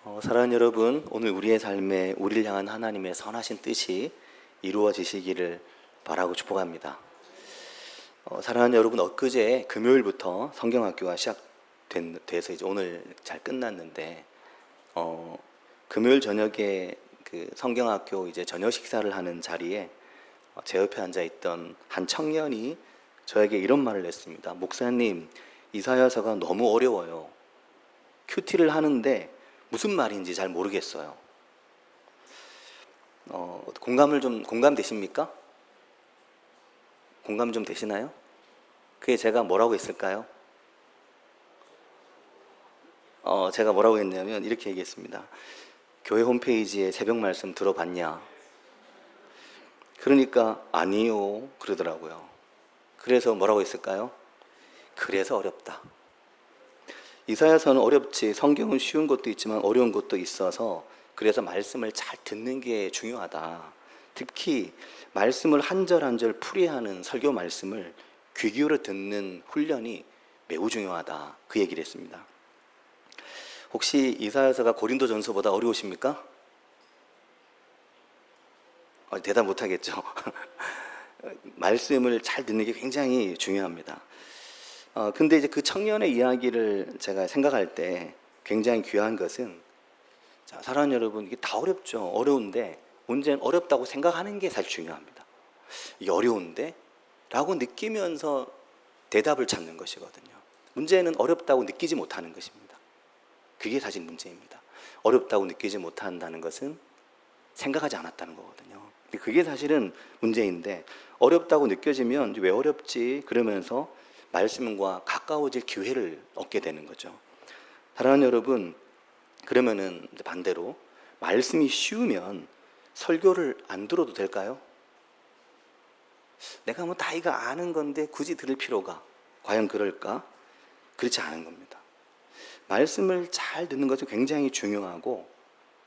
사랑하는 여러분, 오늘 우리의 삶에 우리를 향한 하나님의 선하신 뜻이 이루어지시기를 바라고 축복합니다. 사랑하는 여러분, 엊그제 금요일부터 성경학교가 시작돼서 이제 오늘 잘 끝났는데, 금요일 저녁에 그 성경학교 이제 저녁 식사를 하는 자리에 제 옆에 앉아 있던 한 청년이 저에게 이런 말을 했습니다. 목사님, 이사야서가 너무 어려워요. 큐티를 하는데 무슨 말인지 잘 모르겠어요. 공감되십니까? 공감 좀 되시나요? 그게 제가 뭐라고 했을까요? 제가 뭐라고 했냐면 이렇게 얘기했습니다. 교회 홈페이지에 새벽 말씀 들어봤냐? 그러니까 아니요 그러더라고요. 그래서 뭐라고 했을까요? 그래서 어렵다. 이사야서는 어렵지, 성경은 쉬운 것도 있지만 어려운 것도 있어서 그래서 말씀을 잘 듣는 게 중요하다. 특히 말씀을 한 절 한 절 풀이하는 설교 말씀을 귀 기울여 듣는 훈련이 매우 중요하다. 그 얘기를 했습니다. 혹시 이사야서가 고린도전서보다 어려우십니까? 대답 못하겠죠. 말씀을 잘 듣는 게 굉장히 중요합니다. 근데 이제 그 청년의 이야기를 제가 생각할 때 굉장히 귀한 것은, 자, 사랑하는 여러분, 이게 다 어렵죠. 어려운데 문제는 어렵다고 생각하는 게 사실 중요합니다. 이게 어려운데? 라고 느끼면서 대답을 찾는 것이거든요. 문제는 어렵다고 느끼지 못하는 것입니다. 그게 사실 문제입니다. 어렵다고 느끼지 못한다는 것은 생각하지 않았다는 거거든요. 그게 사실은 문제인데, 어렵다고 느껴지면 왜 어렵지? 그러면서 말씀과 가까워질 기회를 얻게 되는 거죠. 사랑하는 여러분, 그러면은 반대로 말씀이 쉬우면 설교를 안 들어도 될까요? 내가 뭐 다 이거 아는 건데 굳이 들을 필요가 과연 그럴까? 그렇지 않은 겁니다. 말씀을 잘 듣는 것은 굉장히 중요하고,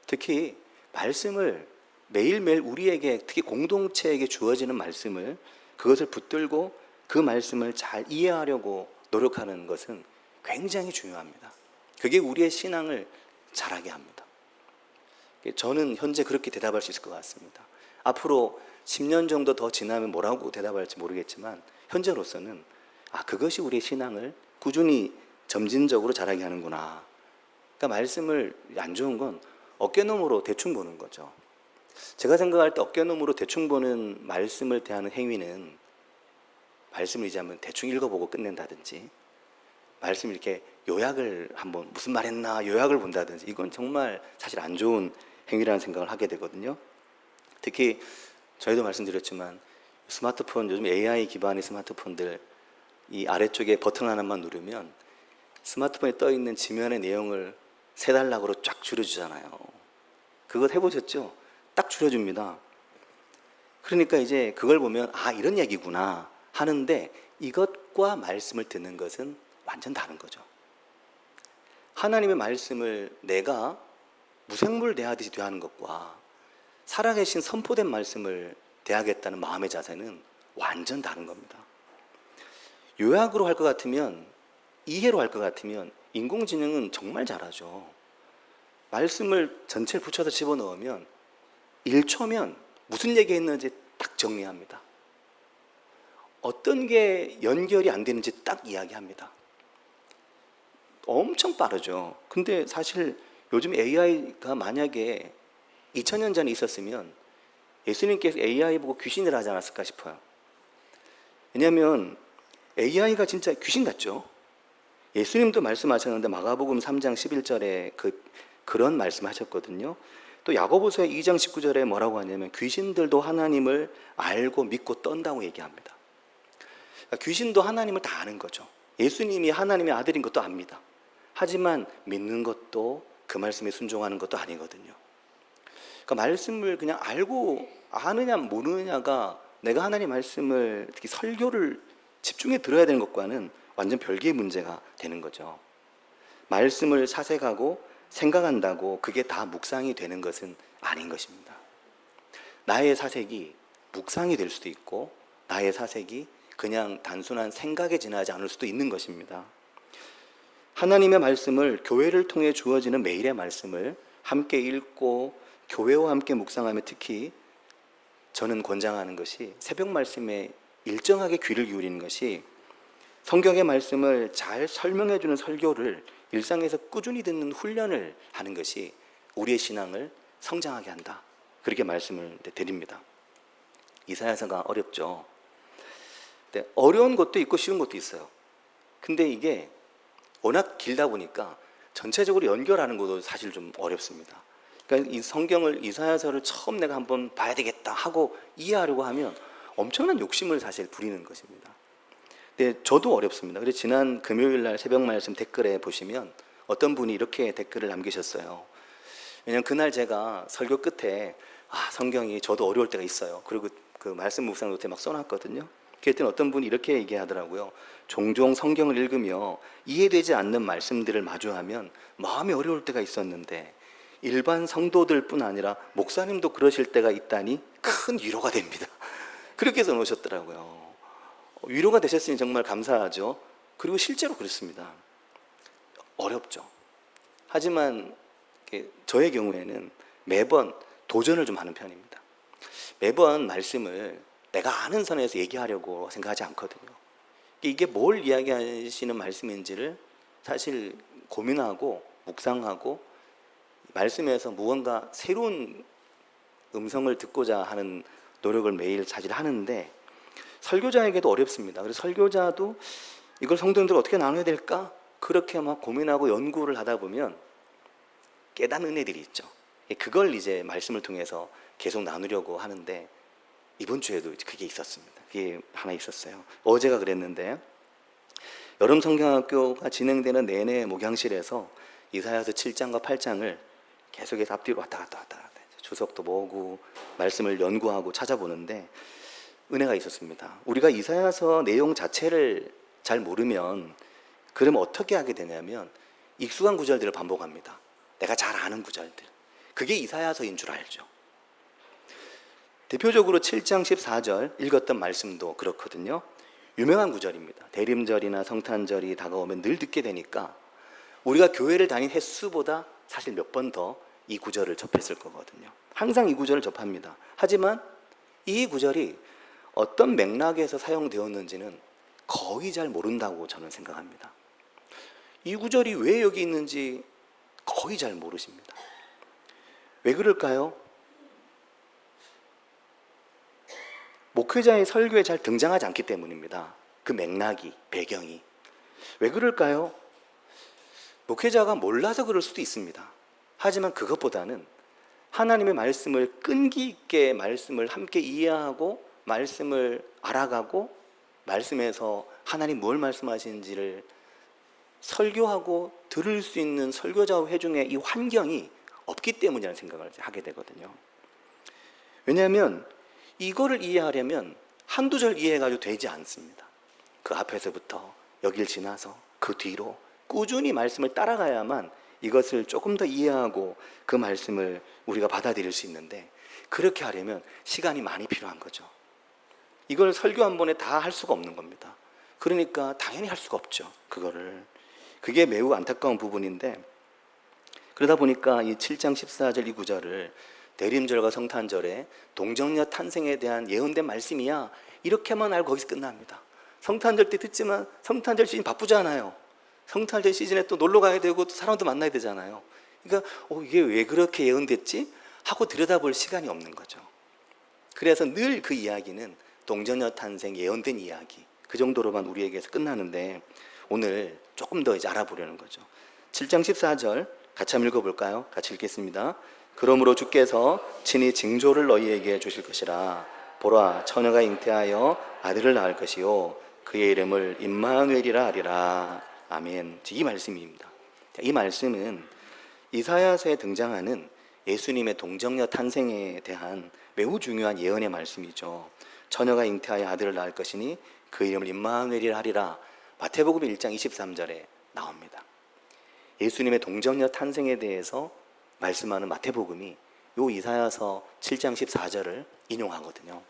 특히 말씀을 매일매일 우리에게, 특히 공동체에게 주어지는 말씀을, 그것을 붙들고 그 말씀을 잘 이해하려고 노력하는 것은 굉장히 중요합니다. 그게 우리의 신앙을 자라게 합니다. 저는 현재 그렇게 대답할 수 있을 것 같습니다. 앞으로 10년 정도 더 지나면 뭐라고 대답할지 모르겠지만, 현재로서는 그것이 우리의 신앙을 꾸준히 점진적으로 자라게 하는구나. 그러니까 말씀을, 안 좋은 건 어깨너머로 대충 보는 거죠. 제가 생각할 때 어깨너머로 대충 보는 말씀을 대하는 행위는, 말씀을 이제 한번 대충 읽어보고 끝낸다든지, 말씀 이렇게 요약을 한번 무슨 말 했나 요약을 본다든지, 이건 정말 사실 안 좋은 행위라는 생각을 하게 되거든요. 특히 저희도 말씀드렸지만 스마트폰, 요즘 AI 기반의 스마트폰들, 이 아래쪽에 버튼 하나만 누르면 스마트폰에 떠 있는 지면의 내용을 3단락으로 쫙 줄여주잖아요. 그거 해보셨죠? 딱 줄여줍니다. 그러니까 이제 그걸 보면 이런 얘기구나 하는데, 이것과 말씀을 듣는 것은 완전 다른 거죠. 하나님의 말씀을 내가 무생물 대하듯이 대하는 것과 살아계신 선포된 말씀을 대하겠다는 마음의 자세는 완전 다른 겁니다. 요약으로 할 것 같으면, 이해로 할 것 같으면 인공지능은 정말 잘하죠. 말씀을 전체를 붙여서 집어넣으면 1초면 무슨 얘기했는지 딱 정리합니다. 어떤 게 연결이 안 되는지 딱 이야기합니다. 엄청 빠르죠. 근데 사실 요즘 AI가 만약에 2000년 전에 있었으면 예수님께서 AI 보고 귀신이라 하지 않았을까 싶어요. 왜냐하면 AI가 진짜 귀신 같죠. 예수님도 말씀하셨는데 마가복음 3장 11절에 그런 말씀하셨거든요. 또 야고보서 2장 19절에 뭐라고 하냐면 귀신들도 하나님을 알고 믿고 떤다고 얘기합니다. 그러니까 귀신도 하나님을 다 아는 거죠. 예수님이 하나님의 아들인 것도 압니다. 하지만 믿는 것도, 그 말씀에 순종하는 것도 아니거든요. 그러니까 말씀을 그냥 알고 아느냐 모르느냐가, 내가 하나님의 말씀을, 특히 설교를 집중해 들어야 되는 것과는 완전 별개의 문제가 되는 거죠. 말씀을 사색하고 생각한다고 그게 다 묵상이 되는 것은 아닌 것입니다. 나의 사색이 묵상이 될 수도 있고, 나의 사색이 그냥 단순한 생각에 지나지 않을 수도 있는 것입니다. 하나님의 말씀을, 교회를 통해 주어지는 매일의 말씀을 함께 읽고 교회와 함께 묵상하며 특히 저는 권장하는 것이 새벽 말씀에 일정하게 귀를 기울이는 것이 성경의 말씀을 잘 설명해 주는 설교를 일상에서 꾸준히 듣는 훈련을 하는 것이 우리의 신앙을 성장하게 한다. 그렇게 말씀을 드립니다. 이사야서가 어렵죠. 어려운 것도 있고 쉬운 것도 있어요. 근데 이게 워낙 길다 보니까 전체적으로 연결하는 것도 사실 좀 어렵습니다. 그러니까 이 성경을 이사야서를 처음 내가 한번 봐야 되겠다 하고 이해하려고 하면 엄청난 욕심을 사실 부리는 것입니다. 근데 저도 어렵습니다. 그래서 지난 금요일 날 새벽 말씀 댓글에 보시면 어떤 분이 이렇게 댓글을 남기셨어요. 왜냐하면 그날 제가 설교 끝에 성경이 저도 어려울 때가 있어요. 그리고 그 말씀 묵상 노트에 막 써놨거든요. 그랬더니 어떤 분이 이렇게 얘기하더라고요. 종종 성경을 읽으며 이해되지 않는 말씀들을 마주하면 마음이 어려울 때가 있었는데 일반 성도들뿐 아니라 목사님도 그러실 때가 있다니 큰 위로가 됩니다. 그렇게 써놓으셨더라고요. 위로가 되셨으니 정말 감사하죠. 그리고 실제로 그렇습니다. 어렵죠. 하지만 저의 경우에는 매번 도전을 좀 하는 편입니다. 매번 말씀을 내가 아는 선에서 얘기하려고 생각하지 않거든요. 이게 뭘 이야기하시는 말씀인지를 사실 고민하고 묵상하고 말씀에서 무언가 새로운 음성을 듣고자 하는 노력을 매일 사실 하는데 설교자에게도 어렵습니다. 그래서 설교자도 이걸 성도님들 어떻게 나눠야 될까? 그렇게 막 고민하고 연구를 하다 보면 깨닫는 은혜들이 있죠. 그걸 이제 말씀을 통해서 계속 나누려고 하는데 이번 주에도 그게 있었습니다. 그게 하나 있었어요. 어제가 그랬는데 여름 성경학교가 진행되는 내내 목양실에서 이사야서 7장과 8장을 계속해서 앞뒤로 왔다 갔다 주석도 모으고 말씀을 연구하고 찾아보는데 은혜가 있었습니다. 우리가 이사야서 내용 자체를 잘 모르면 그럼 어떻게 하게 되냐면 익숙한 구절들을 반복합니다. 내가 잘 아는 구절들. 그게 이사야서인 줄 알죠. 대표적으로 7장 14절 읽었던 말씀도 그렇거든요. 유명한 구절입니다. 대림절이나 성탄절이 다가오면 늘 듣게 되니까 우리가 교회를 다닌 횟수보다 사실 몇 번 더 이 구절을 접했을 거거든요. 항상 이 구절을 접합니다. 하지만 이 구절이 어떤 맥락에서 사용되었는지는 거의 잘 모른다고 저는 생각합니다. 이 구절이 왜 여기 있는지 거의 잘 모르십니다. 왜 그럴까요? 목회자의 설교에 잘 등장하지 않기 때문입니다. 그 맥락이, 배경이. 왜 그럴까요? 목회자가 몰라서 그럴 수도 있습니다. 하지만 그것보다는 하나님의 말씀을 끈기 있게 말씀을 함께 이해하고 말씀을 알아가고 말씀에서 하나님 뭘 말씀하시는지를 설교하고 들을 수 있는 설교자 회중의 이 환경이 없기 때문이라는 생각을 하게 되거든요. 왜냐하면 이거를 이해하려면 한두 절 이해해가지고 되지 않습니다. 그 앞에서부터 여길 지나서 그 뒤로 꾸준히 말씀을 따라가야만 이것을 조금 더 이해하고 그 말씀을 우리가 받아들일 수 있는데 그렇게 하려면 시간이 많이 필요한 거죠. 이걸 설교 한 번에 다 할 수가 없는 겁니다. 그러니까 당연히 할 수가 없죠. 그게 매우 안타까운 부분인데 그러다 보니까 이 7장 14절 이 구절을 대림절과 성탄절에 동정녀 탄생에 대한 예언된 말씀이야 이렇게만 알고 거기서 끝납니다. 성탄절 때 듣지만 성탄절 시즌 바쁘잖아요. 성탄절 시즌에 또 놀러 가야 되고 또 사람도 만나야 되잖아요. 그러니까 이게 왜 그렇게 예언됐지? 하고 들여다볼 시간이 없는 거죠. 그래서 늘 그 이야기는 동정녀 탄생 예언된 이야기 그 정도로만 우리에게서 끝나는데 오늘 조금 더 이제 알아보려는 거죠. 7장 14절 같이 한번 읽어볼까요? 같이 읽겠습니다. 그러므로 주께서 친히 징조를 너희에게 주실 것이라. 보라, 처녀가 잉태하여 아들을 낳을 것이요 그의 이름을 임마누엘이라 하리라. 아멘. 이 말씀입니다. 이 말씀은 이사야서에 등장하는 예수님의 동정녀 탄생에 대한 매우 중요한 예언의 말씀이죠. 처녀가 잉태하여 아들을 낳을 것이니 그 이름을 임마누엘이라 하리라. 마태복음 1장 23절에 나옵니다. 예수님의 동정녀 탄생에 대해서 말씀하는 마태복음이 요 이사야서 7장 14절을 인용하거든요.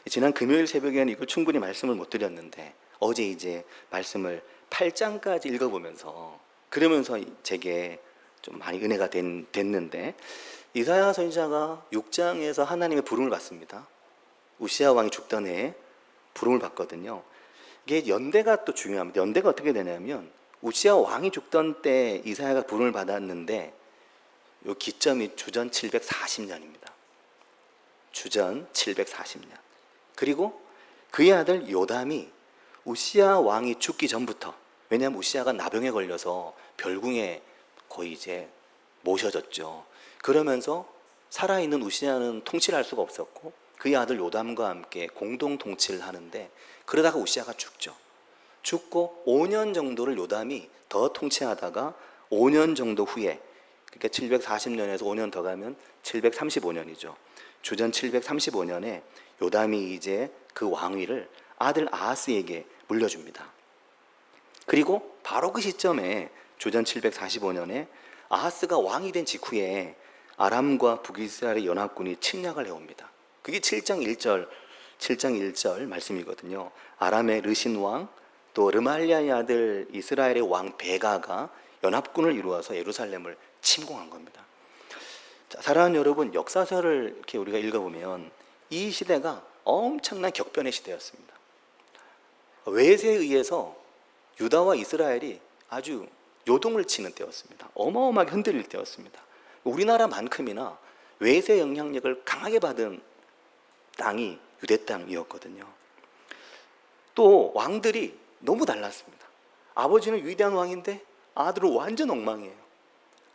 지난 금요일 새벽에는 이걸 충분히 말씀을 못 드렸는데 어제 이제 말씀을 8장까지 읽어보면서 그러면서 제게 좀 많이 은혜가 됐는데, 이사야 선지자가 6장에서 하나님의 부름을 받습니다. 우시야 왕이 죽던 해에 부름을 받거든요. 이게 연대가 또 중요합니다. 연대가 어떻게 되냐면 우시야 왕이 죽던 때 이사야가 부름을 받았는데, 이 기점이 주전 740년입니다. 주전 740년. 그리고 그의 아들 요담이 우시야 왕이 죽기 전부터, 왜냐하면 우시야가 나병에 걸려서 별궁에 거의 이제 모셔졌죠. 그러면서 살아있는 우시야는 통치를 할 수가 없었고 그의 아들 요담과 함께 공동 통치를 하는데, 그러다가 우시야가 죽고 5년 정도를 요담이 더 통치하다가 5년 정도 후에, 그러니까 740년에서 5년 더 가면 735년이죠. 주전 735년에 요담이 이제 그 왕위를 아들 아하스에게 물려줍니다. 그리고 바로 그 시점에 주전 745년에 아하스가 왕이 된 직후에 아람과 북이스라엘의 연합군이 침략을 해옵니다. 그게 7장 1절 말씀이거든요. 아람의 르신 왕, 또 르말리아의 아들 이스라엘의 왕 베가가 연합군을 이루어서 예루살렘을 침공한 겁니다. 자, 사랑하는 여러분, 역사서를 이렇게 우리가 읽어보면 이 시대가 엄청난 격변의 시대였습니다. 외세에 의해서 유다와 이스라엘이 아주 요동을 치는 때였습니다. 어마어마하게 흔들릴 때였습니다. 우리나라만큼이나 외세 영향력을 강하게 받은 땅이 유대 땅이었거든요. 또 왕들이 너무 달랐습니다. 아버지는 위대한 왕인데 아들은 완전 엉망이에요.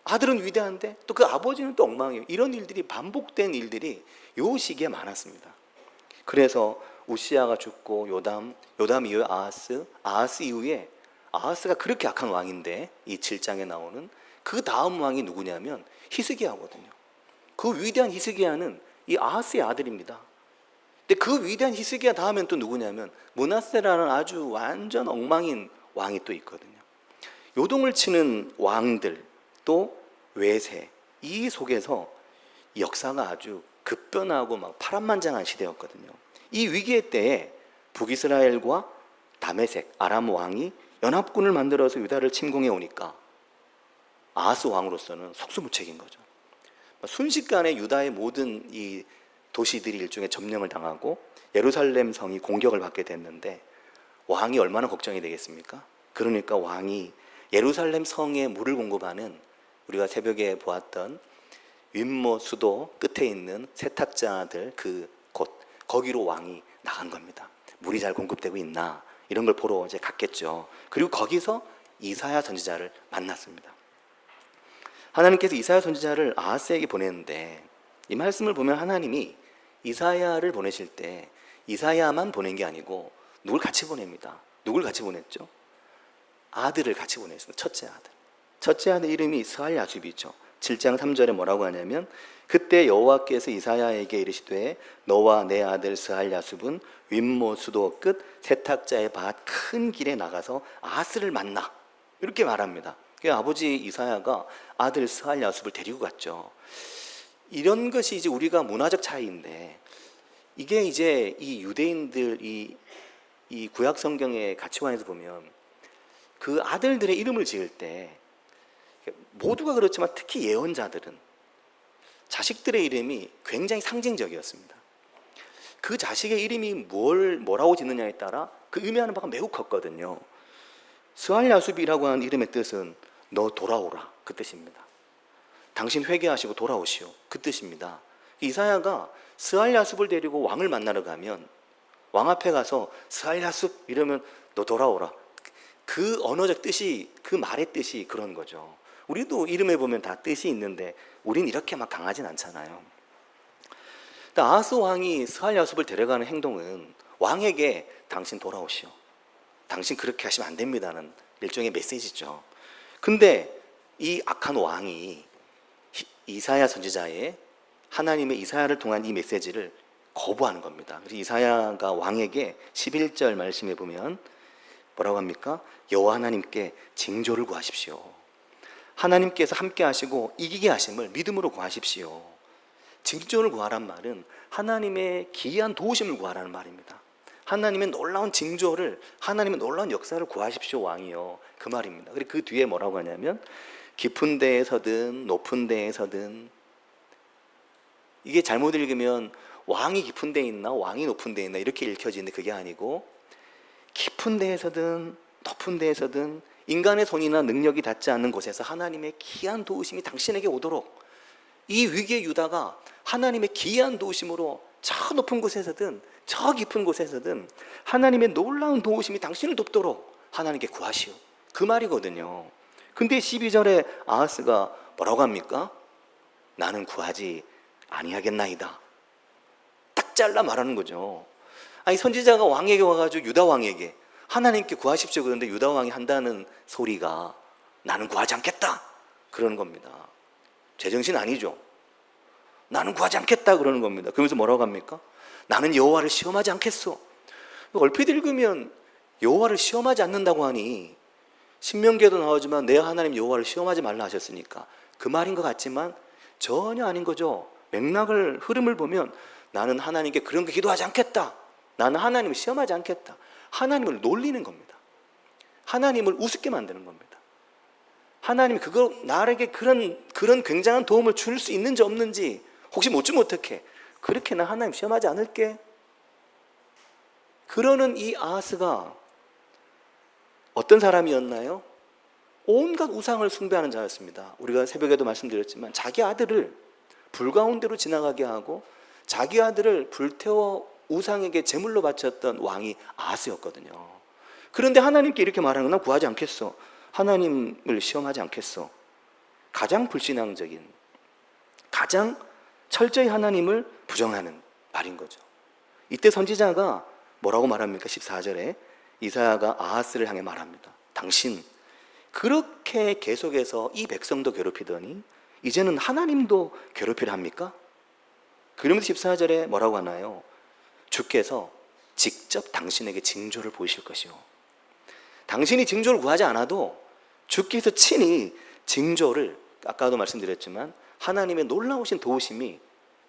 아들은 위대한데 또 그 아버지는 또 엉망이에요. 이런 일들이 반복된 일들이 요 시기에 많았습니다. 그래서 우시야가 죽고 요담 이후에 아하스 이후에, 아하스가 그렇게 악한 왕인데 이 7장에 나오는 그 다음 왕이 누구냐면 히스기야거든요. 그 위대한 히스기야는 이 아하스의 아들입니다. 근데 그 위대한 히스기야 다음엔 또 누구냐면 므낫세라는 아주 완전 엉망인 왕이 또 있거든요. 요동을 치는 왕들, 또 외세, 이 속에서 역사가 아주 급변하고 막 파란만장한 시대였거든요. 이 위기의 때에 북이스라엘과 다메섹, 아람 왕이 연합군을 만들어서 유다를 침공해 오니까 아하스 왕으로서는 속수무책인 거죠. 순식간에 유다의 모든 이 도시들이 일종의 점령을 당하고 예루살렘 성이 공격을 받게 됐는데, 왕이 얼마나 걱정이 되겠습니까? 그러니까 왕이 예루살렘 성에 물을 공급하는, 우리가 새벽에 보았던 윗모 수도 끝에 있는 세탁자들 그 곳, 거기로 왕이 나간 겁니다. 물이 잘 공급되고 있나 이런 걸 보러 이제 갔겠죠. 그리고 거기서 이사야 선지자를 만났습니다. 하나님께서 이사야 선지자를 아하스에게 보냈는데, 이 말씀을 보면 하나님이 이사야를 보내실 때 이사야만 보낸 게 아니고 누굴 같이 보냅니다. 누굴 같이 보냈죠? 아들을 같이 보냈습니다. 첫째 아들 이름이 스알야숲이죠. 7장 3절에 뭐라고 하냐면, 그때 여호와께서 이사야에게 이르시되 너와 내 아들 스알야숲은 윗모 수도 끝 세탁자의 밭 큰 길에 나가서 아하스를 만나, 이렇게 말합니다. 아버지 이사야가 아들 스알야숲을 데리고 갔죠. 이런 것이 이제 우리가 문화적 차이인데, 이게 이제 이 유대인들 이 구약 성경의 가치관에서 보면 그 아들들의 이름을 지을 때 모두가 그렇지만 특히 예언자들은 자식들의 이름이 굉장히 상징적이었습니다. 그 자식의 이름이 뭐라고 짓느냐에 따라 그 의미하는 바가 매우 컸거든요. 스알야숲이라고 하는 이름의 뜻은 너 돌아오라, 그 뜻입니다. 당신 회개하시고 돌아오시오, 그 뜻입니다. 이사야가 스알야숲을 데리고 왕을 만나러 가면 왕 앞에 가서 스알야숲 이러면 너 돌아오라, 그 언어적 뜻이, 그 말의 뜻이 그런 거죠. 우리도 이름에 보면 다 뜻이 있는데 우린 이렇게 막 강하진 않잖아요. 아하스 왕이 스알야숲을 데려가는 행동은 왕에게 당신 돌아오시오, 당신 그렇게 하시면 안 됩니다는 일종의 메시지죠. 근데 이 악한 왕이 이사야 선지자의, 하나님의 이사야를 통한 이 메시지를 거부하는 겁니다. 그래서 이사야가 왕에게 11절 말씀해 보면 뭐라고 합니까? 여호와 하나님께 징조를 구하십시오. 하나님께서 함께 하시고 이기게 하심을 믿음으로 구하십시오. 징조를 구하란 말은 하나님의 기이한 도우심을 구하라는 말입니다. 하나님의 놀라운 징조를, 하나님의 놀라운 역사를 구하십시오 왕이요, 그 말입니다. 그리고 그 뒤에 뭐라고 하냐면 깊은 데에서든 높은 데에서든, 이게 잘못 읽으면 왕이 깊은 데 있나 왕이 높은 데 있나 이렇게 읽혀지는데 그게 아니고, 깊은 데에서든 높은 데에서든 인간의 손이나 능력이 닿지 않는 곳에서 하나님의 기이한 도우심이 당신에게 오도록, 이 위기의 유다가 하나님의 기이한 도우심으로 저 높은 곳에서든 저 깊은 곳에서든 하나님의 놀라운 도우심이 당신을 돕도록 하나님께 구하시오, 그 말이거든요. 근데 12절에 아하스가 뭐라고 합니까? 나는 구하지 아니하겠나이다. 딱 잘라 말하는 거죠. 아니, 선지자가 왕에게 와가지고 유다 왕에게 하나님께 구하십시오 그런데 유다 왕이 한다는 소리가 나는 구하지 않겠다 그러는 겁니다. 제정신 아니죠. 나는 구하지 않겠다 그러는 겁니다. 그러면서 뭐라고 합니까? 나는 여호와를 시험하지 않겠소. 얼핏 읽으면 여호와를 시험하지 않는다고 하니, 신명기에도 나오지만 내 하나님 여호와를 시험하지 말라 하셨으니까 그 말인 것 같지만 전혀 아닌 거죠. 맥락을, 흐름을 보면 나는 하나님께 그런 거 기도하지 않겠다, 나는 하나님을 시험하지 않겠다, 하나님을 놀리는 겁니다. 하나님을 우습게 만드는 겁니다. 하나님이 나에게 그런 굉장한 도움을 줄 수 있는지 없는지, 혹시 못 주면 어떡해, 그렇게 나 하나님 시험하지 않을게, 그러는 이 아하스가 어떤 사람이었나요? 온갖 우상을 숭배하는 자였습니다. 우리가 새벽에도 말씀드렸지만 자기 아들을 불 가운데로 지나가게 하고 자기 아들을 불태워 우상에게 제물로 바쳤던 왕이 아하스였거든요. 그런데 하나님께 이렇게 말하는 건 구하지 않겠어, 하나님을 시험하지 않겠어. 가장 불신앙적인, 가장 철저히 하나님을 부정하는 말인 거죠. 이때 선지자가 뭐라고 말합니까? 14절에 이사야가 아하스를 향해 말합니다. 당신 그렇게 계속해서 이 백성도 괴롭히더니 이제는 하나님도 괴롭히려 합니까? 그러면서 14절에 뭐라고 하나요? 주께서 직접 당신에게 징조를 보이실 것이요. 당신이 징조를 구하지 않아도 주께서 친히 징조를, 아까도 말씀드렸지만 하나님의 놀라우신 도우심이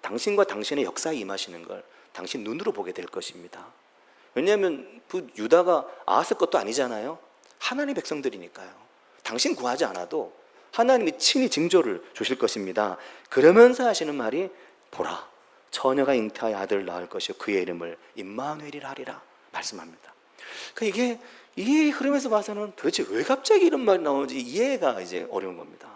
당신과 당신의 역사에 임하시는 걸 당신 눈으로 보게 될 것입니다. 왜냐하면 그 유다가 아하스 것도 아니잖아요. 하나님의 백성들이니까요. 당신 구하지 않아도 하나님이 친히 징조를 주실 것입니다. 그러면서 하시는 말이 보라, 처녀가 잉태하여 아들을 낳을 것이요 그의 이름을 임마누엘이라 하리라 말씀합니다. 그러니까 이게 이 흐름에서 봐서는 도대체 왜 갑자기 이런 말이 나오는지 이해가 이제 어려운 겁니다.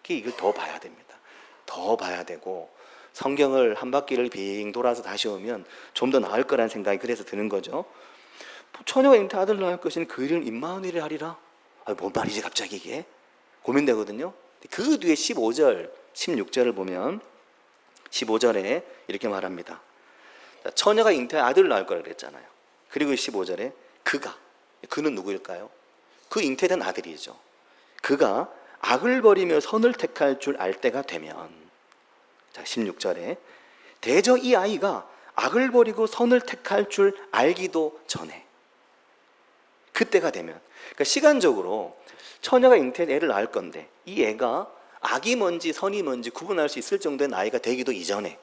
이걸 더 봐야 됩니다. 더 봐야 되고 성경을 한 바퀴를 빙 돌아서 다시 오면 좀 더 나을 거라는 생각이 그래서 드는 거죠. 처녀가 잉태하여 아들을 낳을 것이니 그 이름을 임마누엘이라 하리라. 뭔 말이지 갑자기 이게? 고민되거든요. 그 뒤에 15절, 16절을 보면 15절에 이렇게 말합니다. 처녀가 잉태하여 아들을 낳을 거라 그랬잖아요. 그리고 15절에 그는 누구일까요? 그 잉태된 아들이죠. 그가 악을 버리며 선을 택할 줄 알 때가 되면, 자 16절에 대저 이 아이가 악을 버리고 선을 택할 줄 알기도 전에, 그때가 되면, 그러니까 시간적으로 처녀가 잉태된 애를 낳을 건데 이 애가 악이 뭔지 선이 뭔지 구분할 수 있을 정도의 나이가 되기도 이전에,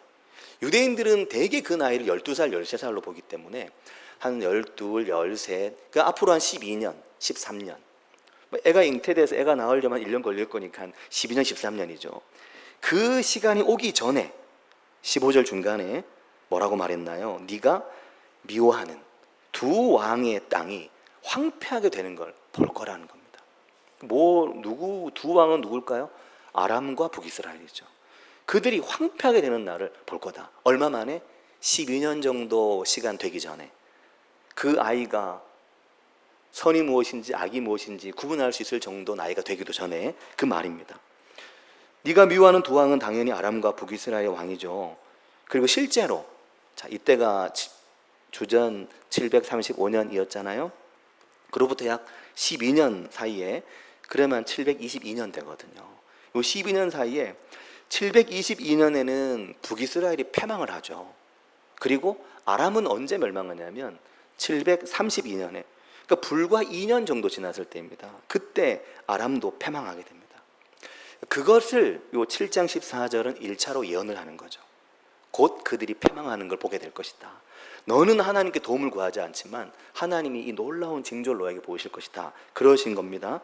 유대인들은 대개 그 나이를 12살, 13살로 보기 때문에 한 12, 13, 그러니까 앞으로 한 12년, 13년, 애가 잉태돼서 애가 나으려면 1년 걸릴 거니까 한 12년, 13년이죠. 그 시간이 오기 전에 15절 중간에 뭐라고 말했나요? 네가 미워하는 두 왕의 땅이 황폐하게 되는 걸 볼 거라는 겁니다. 두 왕은 누굴까요? 아람과 북이스라엘이죠. 그들이 황폐하게 되는 날을 볼 거다. 얼마 만에? 12년 정도 시간 되기 전에 그 아이가 선이 무엇인지 악이 무엇인지 구분할 수 있을 정도 나이가 되기도 전에 그 말입니다. 네가 미워하는 두 왕은 당연히 아람과 북이스라엘 왕이죠. 그리고 실제로 이때가 주전 735년이었잖아요. 그로부터 약 12년 사이에, 그러면 722년 되거든요. 이 12년 사이에 722년에는 북이스라엘이 패망을 하죠. 그리고 아람은 언제 멸망하냐면 732년에, 그러니까 불과 2년 정도 지났을 때입니다. 그때 아람도 패망하게 됩니다. 그것을 요 7장 14절은 1차로 예언을 하는 거죠. 곧 그들이 패망하는 걸 보게 될 것이다. 너는 하나님께 도움을 구하지 않지만 하나님이 이 놀라운 징조를 너에게 보이실 것이다. 그러신 겁니다.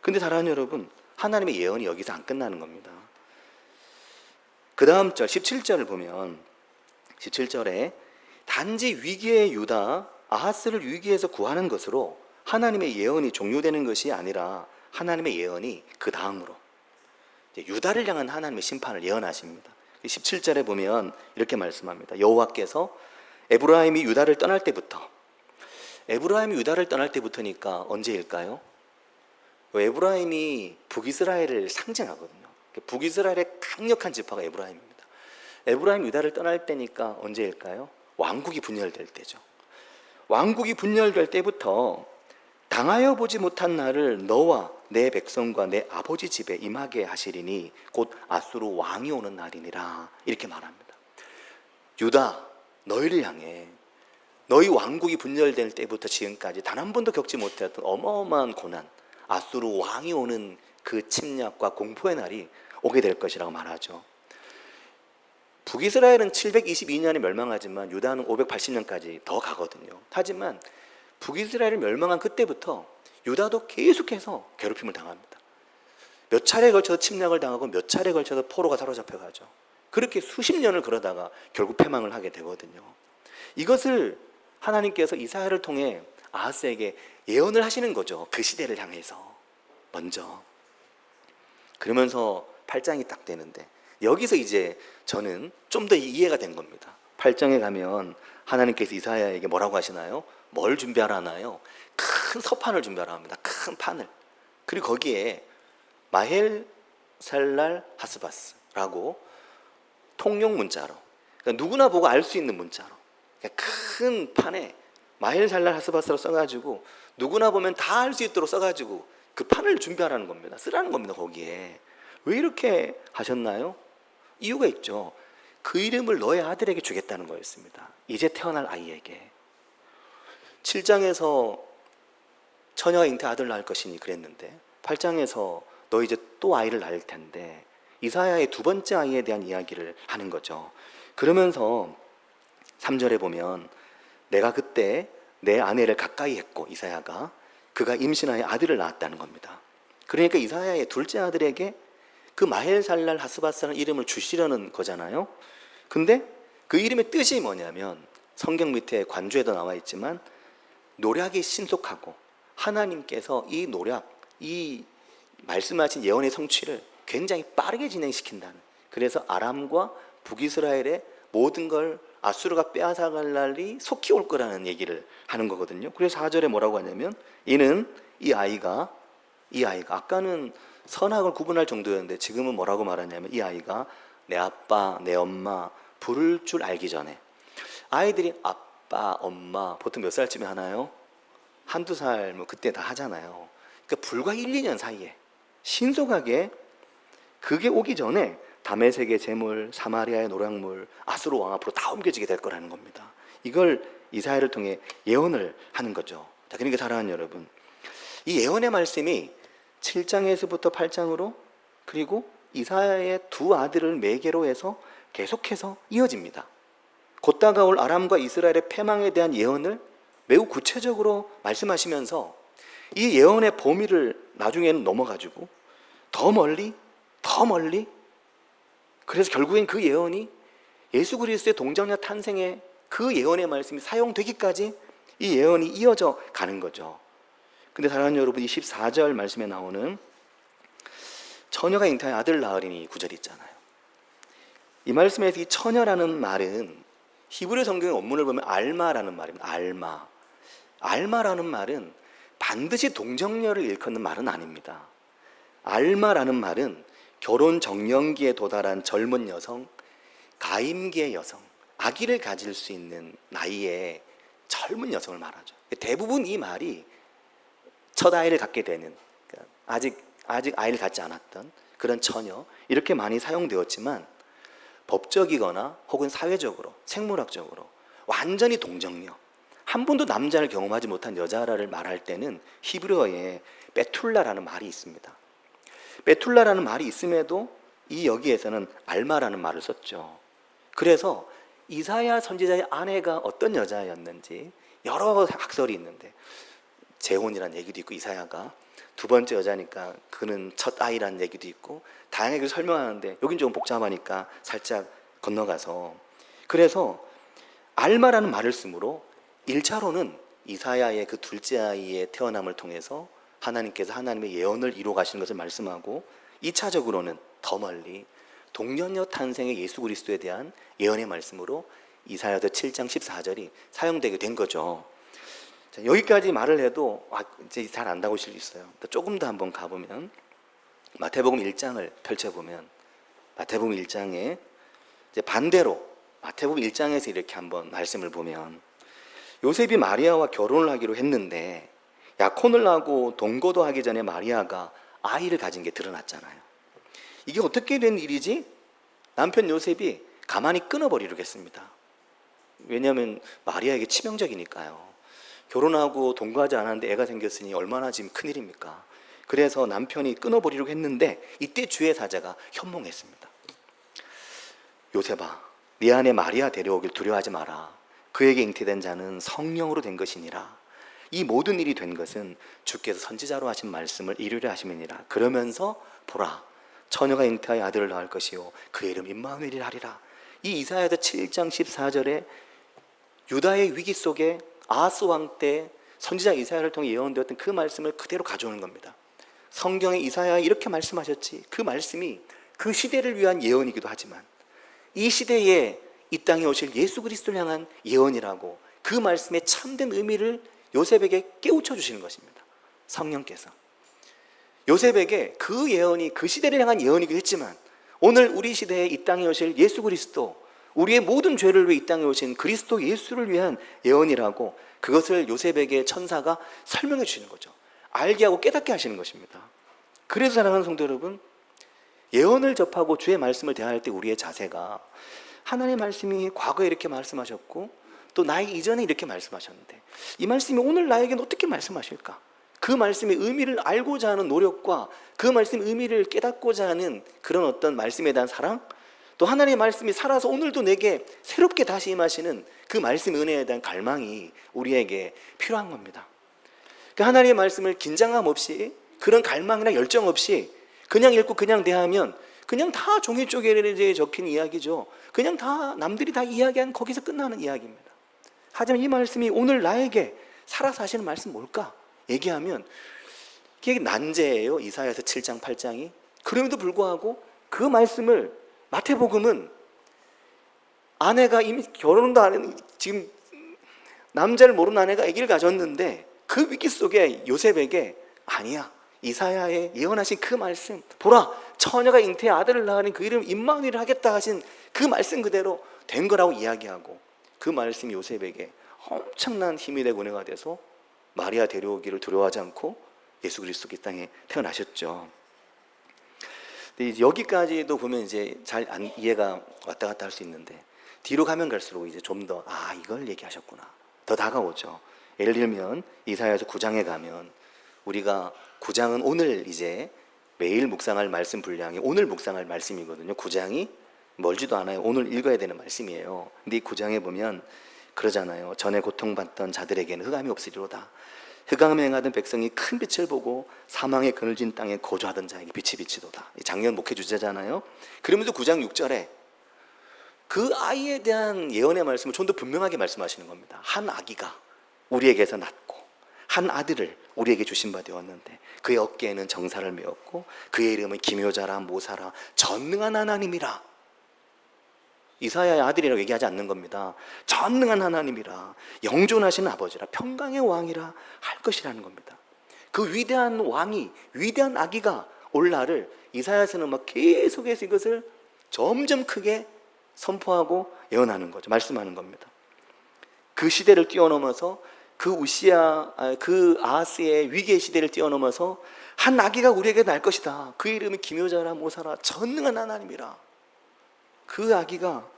근데 사랑하는 여러분, 하나님의 예언이 여기서 안 끝나는 겁니다. 그 다음 절 17절을 보면 17절에 단지 위기의 유다 아하스를 위기에서 구하는 것으로 하나님의 예언이 종료되는 것이 아니라 하나님의 예언이 그 다음으로 유다를 향한 하나님의 심판을 예언하십니다. 17절에 보면 이렇게 말씀합니다. 여호와께서 에브라임이 유다를 떠날 때부터, 에브라임이 유다를 떠날 때부터니까 언제일까요? 에브라임이 북이스라엘을 상징하거든요. 북이스라엘의 강력한 지파가 에브라임입니다. 에브라임 유다를 떠날 때니까 언제일까요? 왕국이 분열될 때죠. 왕국이 분열될 때부터 당하여 보지 못한 나를 너와 내 백성과 내 아버지 집에 임하게 하시리니 곧 아수르 왕이 오는 날이니라, 이렇게 말합니다. 유다, 너희를 향해 너희 왕국이 분열될 때부터 지금까지 단 한 번도 겪지 못했던 어마어마한 고난, 아수르 왕이 오는 그 침략과 공포의 날이 오게 될 것이라고 말하죠. 북이스라엘은 722년에 멸망하지만 유다는 580년까지 더 가거든요. 하지만 북이스라엘이 멸망한 그때부터 유다도 계속해서 괴롭힘을 당합니다. 몇 차례에 걸쳐서 침략을 당하고 몇 차례에 걸쳐서 포로가 사로잡혀 가죠. 그렇게 수십 년을 그러다가 결국 패망을 하게 되거든요. 이것을 하나님께서 이사야를 통해 아하스에게 예언을 하시는 거죠. 그 시대를 향해서 먼저. 그러면서 8장이 딱 되는데 여기서 이제 저는 좀 더 이해가 된 겁니다. 8장에 가면 하나님께서 이사야에게 뭐라고 하시나요? 뭘 준비하라 하나요? 큰 서판을 준비하라 합니다. 큰 판을. 그리고 거기에 마헬살랄 하스바스라고 통용 문자로, 그러니까 누구나 보고 알 수 있는 문자로, 그러니까 큰 판에 마헬살랄 하스바스로 써가지고 누구나 보면 다 알 수 있도록 써가지고 그 판을 준비하라는 겁니다. 쓰라는 겁니다. 거기에. 왜 이렇게 하셨나요? 이유가 있죠. 그 이름을 너의 아들에게 주겠다는 거였습니다. 이제 태어날 아이에게. 7장에서 처녀가 잉태 아들 낳을 것이니 그랬는데 8장에서 너 이제 또 아이를 낳을 텐데 이사야의 두 번째 아이에 대한 이야기를 하는 거죠. 그러면서 3절에 보면 내가 그때 내 아내를 가까이 했고, 이사야가 그가 임신하여 아들을 낳았다는 겁니다. 그러니까 이사야의 둘째 아들에게 그 마헬살랄 하스바스라는 이름을 주시려는 거잖아요. 근데 그 이름의 뜻이 뭐냐면 성경 밑에 관주에도 나와 있지만 노략이 신속하고 하나님께서 이 노략, 이 말씀하신 예언의 성취를 굉장히 빠르게 진행시킨다는, 그래서 아람과 북이스라엘의 모든 걸 아수르가 빼앗아갈 날이 속히 올 거라는 얘기를 하는 거거든요. 그래서 4절에 뭐라고 하냐면 이는 이 아이가 아까는 선악을 구분할 정도였는데 지금은 뭐라고 말하냐면 이 아이가 내 아빠 내 엄마 부를 줄 알기 전에, 아이들이 아빠 엄마 보통 몇 살쯤에 하나요? 한두 살 뭐 그때 다 하잖아요. 그러니까 불과 1, 2년 사이에 신속하게 그게 오기 전에 다메섹의 재물, 사마리아의 노략물, 아수르 왕 앞으로 다 옮겨지게 될 거라는 겁니다. 이걸 이사야를 통해 예언을 하는 거죠. 자, 그러니까 사랑하는 여러분, 이 예언의 말씀이 7장에서부터 8장으로 그리고 이사야의 두 아들을 매개로 해서 계속해서 이어집니다. 곧 다가올 아람과 이스라엘의 패망에 대한 예언을 매우 구체적으로 말씀하시면서 이 예언의 범위를 나중에는 넘어가지고 더 멀리 그래서 결국엔 그 예언이 예수 그리스도의 동정녀 탄생의 그 예언의 말씀이 사용되기까지 이 예언이 이어져 가는 거죠. 근데 사랑하는 여러분, 이 14절 말씀에 나오는 처녀가 잉태하여 아들 낳으리니 구절이 있잖아요. 이 말씀에서 이 처녀라는 말은 히브리 성경의 원문을 보면 알마라는 말입니다. 알마라는 말은 반드시 동정녀를 일컫는 말은 아닙니다. 알마라는 말은 결혼 정년기에 도달한 젊은 여성, 가임기의 여성, 아기를 가질 수 있는 나이의 젊은 여성을 말하죠. 대부분 이 말이 첫 아이를 갖게 되는, 아직 아이를 갖지 않았던 그런 처녀, 이렇게 많이 사용되었지만 법적이거나 혹은 사회적으로, 생물학적으로 완전히 동정녀, 한 번도 남자를 경험하지 못한 여자를 말할 때는 히브리어에 베툴라라는 말이 있습니다. 베툴라라는 말이 있음에도 이 여기에서는 알마라는 말을 썼죠. 그래서 이사야 선지자의 아내가 어떤 여자였는지 여러 학설이 있는데 재혼이라는 얘기도 있고, 이사야가 두 번째 여자니까 그는 첫 아이라는 얘기도 있고 다양하게 설명하는데 여긴 좀 복잡하니까 살짝 건너가서, 그래서 알마라는 말을 쓰므로 1차로는 이사야의 그 둘째 아이의 태어남을 통해서 하나님께서 하나님의 예언을 이루어 가시는 것을 말씀하고, 2차적으로는 더 멀리 동년녀 탄생의 예수 그리스도에 대한 예언의 말씀으로 이사야서 7장 14절이 사용되게 된 거죠. 자, 여기까지 말을 해도 이제 잘 안다고 하실 수 있어요. 조금 더 한번 가보면 마태복음 1장을 펼쳐보면 마태복음 1장에 이제 반대로 마태복음 1장에서 이렇게 한번 말씀을 보면, 요셉이 마리아와 결혼을 하기로 했는데 약혼을 하고 동거도 하기 전에 마리아가 아이를 가진 게 드러났잖아요. 이게 어떻게 된 일이지? 남편 요셉이 가만히 끊어버리려고 했습니다. 왜냐하면 마리아에게 치명적이니까요. 결혼하고 동거하지 않았는데 애가 생겼으니 얼마나 지금 큰일입니까? 그래서 남편이 끊어버리려고 했는데 이때 주의 사자가 현몽했습니다. 요셉아, 네 안에 마리아 데려오길 두려워하지 마라. 그에게 잉태된 자는 성령으로 된 것이니라. 이 모든 일이 된 것은 주께서 선지자로 하신 말씀을 이루려 하심이니라. 그러면서 보라, 처녀가 잉태하여 아들을 낳을 것이요 그의 이름 임마누엘이라 하리라. 이 이사야서 7장 14절에 유다의 위기 속에 아하스 왕 때 선지자 이사야를 통해 예언되었던 그 말씀을 그대로 가져오는 겁니다. 성경에 이사야가 이렇게 말씀하셨지, 그 말씀이 그 시대를 위한 예언이기도 하지만 이 시대에 이 땅에 오실 예수 그리스도를 향한 예언이라고 그 말씀의 참된 의미를 요셉에게 깨우쳐 주시는 것입니다. 성령께서 요셉에게 그 예언이 그 시대를 향한 예언이기도 했지만 오늘 우리 시대에 이 땅에 오실 예수 그리스도, 우리의 모든 죄를 위해 이 땅에 오신 그리스도 예수를 위한 예언이라고 그것을 요셉에게 천사가 설명해 주시는 거죠. 알게 하고 깨닫게 하시는 것입니다. 그래서 사랑하는 성도 여러분, 예언을 접하고 주의 말씀을 대할 때 우리의 자세가, 하나님의 말씀이 과거에 이렇게 말씀하셨고 또 나에게 이전에 이렇게 말씀하셨는데 이 말씀이 오늘 나에게는 어떻게 말씀하실까? 그 말씀의 의미를 알고자 하는 노력과 그 말씀의 의미를 깨닫고자 하는 그런 어떤 말씀에 대한 사랑, 또 하나님의 말씀이 살아서 오늘도 내게 새롭게 다시 임하시는 그 말씀의 은혜에 대한 갈망이 우리에게 필요한 겁니다. 그 하나님의 말씀을 긴장함 없이, 그런 갈망이나 열정 없이 그냥 읽고 그냥 대하면 그냥 다 종이 쪼개기에 적힌 이야기죠. 그냥 다 남들이 다 이야기한 거기서 끝나는 이야기입니다. 하지만 이 말씀이 오늘 나에게 살아서 하시는 말씀 뭘까? 얘기하면 그게 난제예요. 이사야서 7장 8장이. 그럼에도 불구하고 그 말씀을 마태복음은 아내가 이미 결혼도 안 했는, 지금 남자를 모르는 아내가 아기를 가졌는데 그 위기 속에 요셉에게 아니야, 이사야의 예언하신 그 말씀, 보라, 처녀가 잉태해 아들을 낳으니 그 이름 임마누엘을 하겠다 하신 그 말씀 그대로 된 거라고 이야기하고, 그 말씀이 요셉에게 엄청난 힘이 되고 은혜가 돼서 마리아 데려오기를 두려워하지 않고 예수 그리스도 이 땅에 태어나셨죠. 근데 여기까지도 보면 이제 잘 이해가 왔다 갔다 할 수 있는데 뒤로 가면 갈수록 이제 좀 더 이걸 얘기하셨구나, 더 다가오죠. 예를 들면 이사야서 9장에 가면, 우리가 9장은 오늘 이제 매일 묵상할 말씀 분량이 오늘 묵상할 말씀이거든요. 9장이 멀지도 않아요. 오늘 읽어야 되는 말씀이에요. 근데 이 9장에 보면 그러잖아요. 전에 고통받던 자들에게는 흑암이 없으리로다. 흑암에 행하던 백성이 큰 빛을 보고 사망의 그늘진 땅에 거주하던 자에게 빛이 비치도다. 작년 목회 주제잖아요. 그러면서 9장 6절에 그 아이에 대한 예언의 말씀을 좀 더 분명하게 말씀하시는 겁니다. 한 아기가 우리에게서 낳고 한 아들을 우리에게 주신 바 되었는데 그의 어깨에는 정사를 메었고 그의 이름은 기묘자라 모사라 전능한 하나님이라. 이사야의 아들이라고 얘기하지 않는 겁니다. 전능한 하나님이라, 영존하신 아버지라, 평강의 왕이라 할 것이라는 겁니다. 그 위대한 왕이, 위대한 아기가 올 날을 이사야서는 막 계속해서 이것을 점점 크게 선포하고 예언하는 거죠. 말씀하는 겁니다. 그 시대를 뛰어넘어서 그 아하스의 위기의 시대를 뛰어넘어서 한 아기가 우리에게 날 것이다. 그 이름이 기묘자라 모사라 전능한 하나님이라. 그 아기가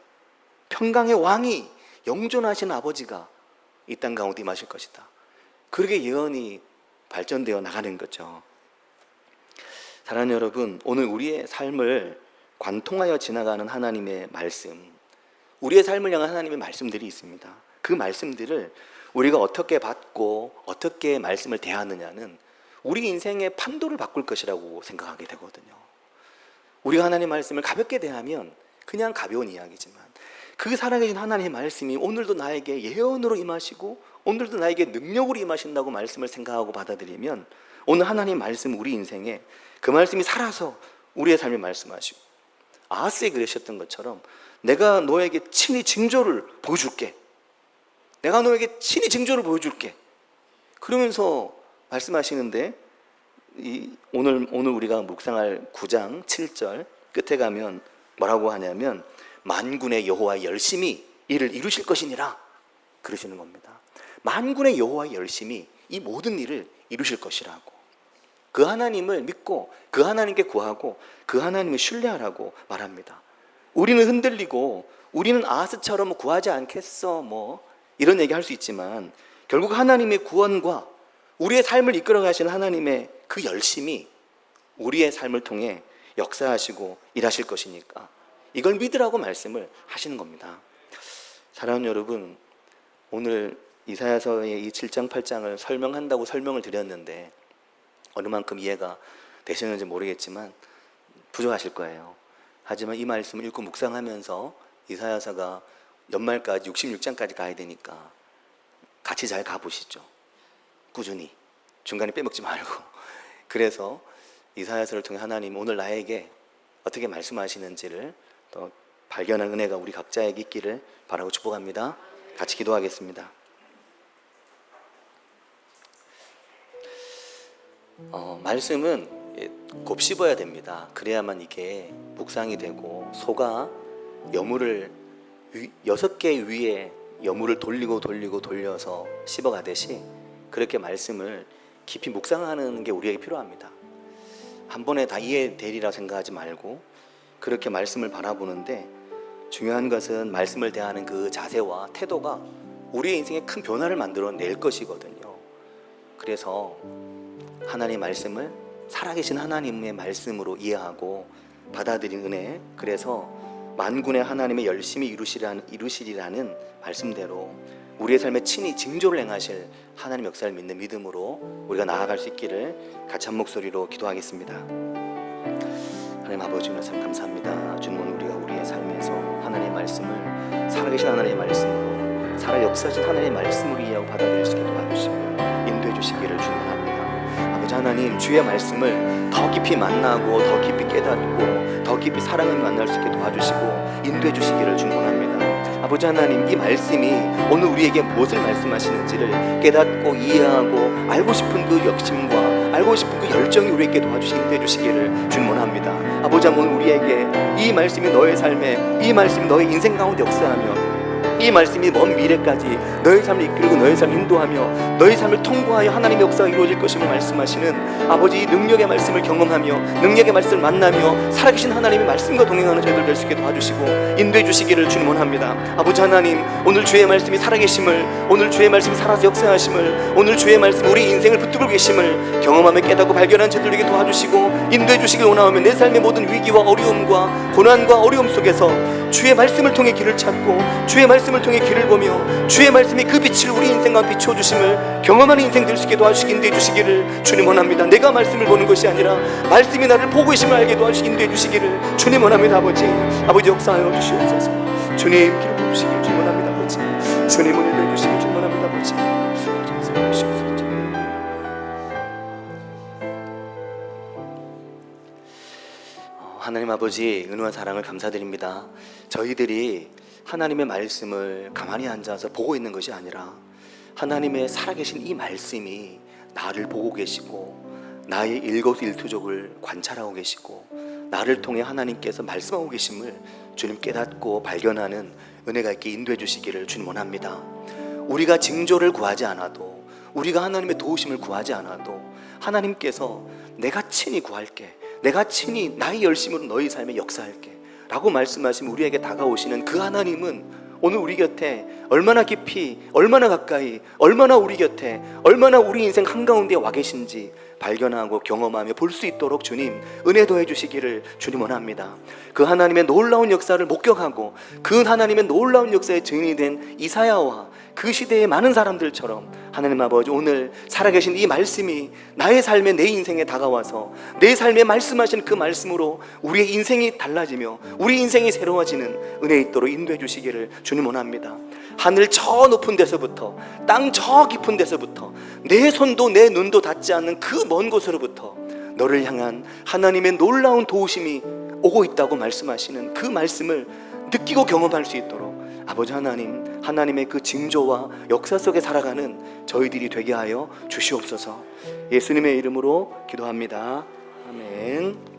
평강의 왕이, 영존하신 아버지가 이 땅 가운데 임하실 것이다. 그렇게 예언이 발전되어 나가는 거죠. 사랑하는 여러분, 오늘 우리의 삶을 관통하여 지나가는 하나님의 말씀, 우리의 삶을 향한 하나님의 말씀들이 있습니다. 그 말씀들을 우리가 어떻게 받고 어떻게 말씀을 대하느냐는 우리 인생의 판도를 바꿀 것이라고 생각하게 되거든요. 우리가 하나님의 말씀을 가볍게 대하면 그냥 가벼운 이야기지만 그 살아계신 하나님의 말씀이 오늘도 나에게 예언으로 임하시고 오늘도 나에게 능력으로 임하신다고 말씀을 생각하고 받아들이면 오늘 하나님의 말씀 우리 인생에 그 말씀이 살아서 우리의 삶에 말씀하시고 아하스에게 그러셨던 것처럼 내가 너에게 친히 징조를 보여줄게. 내가 너에게 친히 징조를 보여줄게. 그러면서 말씀하시는데 오늘 우리가 묵상할 9장 7절 끝에 가면 뭐라고 하냐면 만군의 여호와 열심히 이를 이루실 것이니라 그러시는 겁니다. 만군의 여호와 열심히 이 모든 일을 이루실 것이라고. 그 하나님을 믿고 그 하나님께 구하고 그 하나님을 신뢰하라고 말합니다. 우리는 흔들리고 우리는 아하스처럼 구하지 않겠어 이런 얘기 할 수 있지만 결국 하나님의 구원과 우리의 삶을 이끌어 가시는 하나님의 그 열심이 우리의 삶을 통해 역사하시고 일하실 것이니까 이걸 믿으라고 말씀을 하시는 겁니다. 사랑하는 여러분, 오늘 이사야서의 이 7장 8장을 설명한다고 설명을 드렸는데 어느 만큼 이해가 되시는지 모르겠지만 부족하실 거예요. 하지만 이 말씀을 읽고 묵상하면서 이사야서가 연말까지 66장까지 가야 되니까 같이 잘 가보시죠. 꾸준히 중간에 빼먹지 말고. 그래서 이사야서를 통해 하나님 오늘 나에게 어떻게 말씀하시는지를 더 발견한 은혜가 우리 각자에게 있기를 바라고 축복합니다. 같이 기도하겠습니다. 말씀은 곱씹어야 됩니다. 그래야만 이게 묵상이 되고 소가 여물을 6개 위에 여물을 돌려서 씹어가듯이 그렇게 말씀을 깊이 묵상하는 게 우리에게 필요합니다. 한 번에 다 이해되리라 생각하지 말고 그렇게 말씀을 바라보는데 중요한 것은 말씀을 대하는 그 자세와 태도가 우리의 인생에 큰 변화를 만들어낼 것이거든요. 그래서 하나님의 말씀을 살아계신 하나님의 말씀으로 이해하고 받아들인 은혜, 그래서 만군의 하나님의 열심히 이루시리라는 말씀대로 우리의 삶에 친히 징조를 행하실 하나님 역사를 믿는 믿음으로 우리가 나아갈 수 있기를 같이 한 목소리로 기도하겠습니다. 하나님 아버지 말씀 감사합니다. 주님은 우리가 우리의 삶에서 하나님의 말씀을 살아계신 하나님의 말씀으로 살아 역사하신 하나님의 말씀으로 이해하고 받아들일 수 있게 도와주시고 인도해 주시기를 주문합니다. 아버지 하나님, 주의 말씀을 더 깊이 만나고 더 깊이 깨닫고 더 깊이 사랑하며 만날 수 있게 도와주시고 인도해 주시기를 주문합니다. 아버지 하나님, 이 말씀이 오늘 우리에게 무엇을 말씀하시는지를 깨닫고 이해하고 알고 싶은 그 욕심과 알고 싶은 그 열정이 우리에게 도와주시 인도해 주시기를 주문합니다. 아버지 오늘 우리에게 이 말씀이 너의 삶에, 이 말씀이 너의 인생 가운데 역사하며 이 말씀이 먼 미래까지 너의 삶을 이끌고 너의 삶을 인도하며 너의 삶을 통과하여 하나님의 역사가 이루어질 것임을 말씀하시는 아버지, 능력의 말씀을 경험하며 능력의 말씀을 만나며 살아계신 하나님의 말씀과 동행하는 저희들 될 수 있게 도와주시고 인도해 주시기를 주님 원합니다. 아버지 하나님, 오늘 주의 말씀이 살아계심을, 오늘 주의 말씀이 살아서 역사하심을, 오늘 주의 말씀이 우리 인생을 붙들고 계심을 경험하며 깨닫고 발견한 저희들에게 도와주시고 인도해 주시길 원하오며 내 삶의 모든 위기와 어려움과 고난과 어려움 속에서 주의 말씀을 통해 길을 찾고 주의 말씀을 통해 길을 보며 주의 말씀이 그 빛을 우리 인생과 비춰주심을 경험하는 인생 될 수 있게 도와주시기 인도해 주시기를 주님 원합니다. 내가 말씀을 보는 것이 아니라 말씀이 나를 보고 계심을 알게 도와주시기 인도해 주시기를 주님 원합니다. 아버지 역사하여 주시옵소서. 주님 기름 부으시기를 주님 원합니다. 아버지 주님을 인도해 주시기를 주님 원합니다. 아버지 하나님 아버지, 은혜와 사랑을 감사드립니다. 저희들이 하나님의 말씀을 가만히 앉아서 보고 있는 것이 아니라 하나님의 살아계신 이 말씀이 나를 보고 계시고 나의 일거수일투족을 관찰하고 계시고 나를 통해 하나님께서 말씀하고 계심을 주님 깨닫고 발견하는 은혜가 있게 인도해 주시기를 주님 원합니다. 우리가 징조를 구하지 않아도, 우리가 하나님의 도우심을 구하지 않아도 하나님께서 내가 친히 구할게, 내가 친히 나의 열심으로 너희 삶에 역사할게 라고 말씀하시면 우리에게 다가오시는 그 하나님은 오늘 우리 곁에 얼마나 깊이, 얼마나 가까이, 얼마나 우리 곁에, 얼마나 우리 인생 한가운데 와 계신지 발견하고 경험하며 볼 수 있도록 주님 은혜 더해 주시기를 주님 원합니다. 그 하나님의 놀라운 역사를 목격하고 그 하나님의 놀라운 역사의 증인이 된 이사야와 그 시대의 많은 사람들처럼 하나님 아버지, 오늘 살아계신 이 말씀이 나의 삶에, 내 인생에 다가와서 내 삶에 말씀하신 그 말씀으로 우리의 인생이 달라지며 우리 인생이 새로워지는 은혜 있도록 인도해 주시기를 주님 원합니다. 하늘 저 높은 데서부터, 땅 저 깊은 데서부터, 내 손도 내 눈도 닿지 않는 그 먼 곳으로부터 너를 향한 하나님의 놀라운 도우심이 오고 있다고 말씀하시는 그 말씀을 느끼고 경험할 수 있도록 아버지 하나님, 하나님의 그 징조와 역사 속에 살아가는 저희들이 되게 하여 주시옵소서. 예수님의 이름으로 기도합니다. 아멘.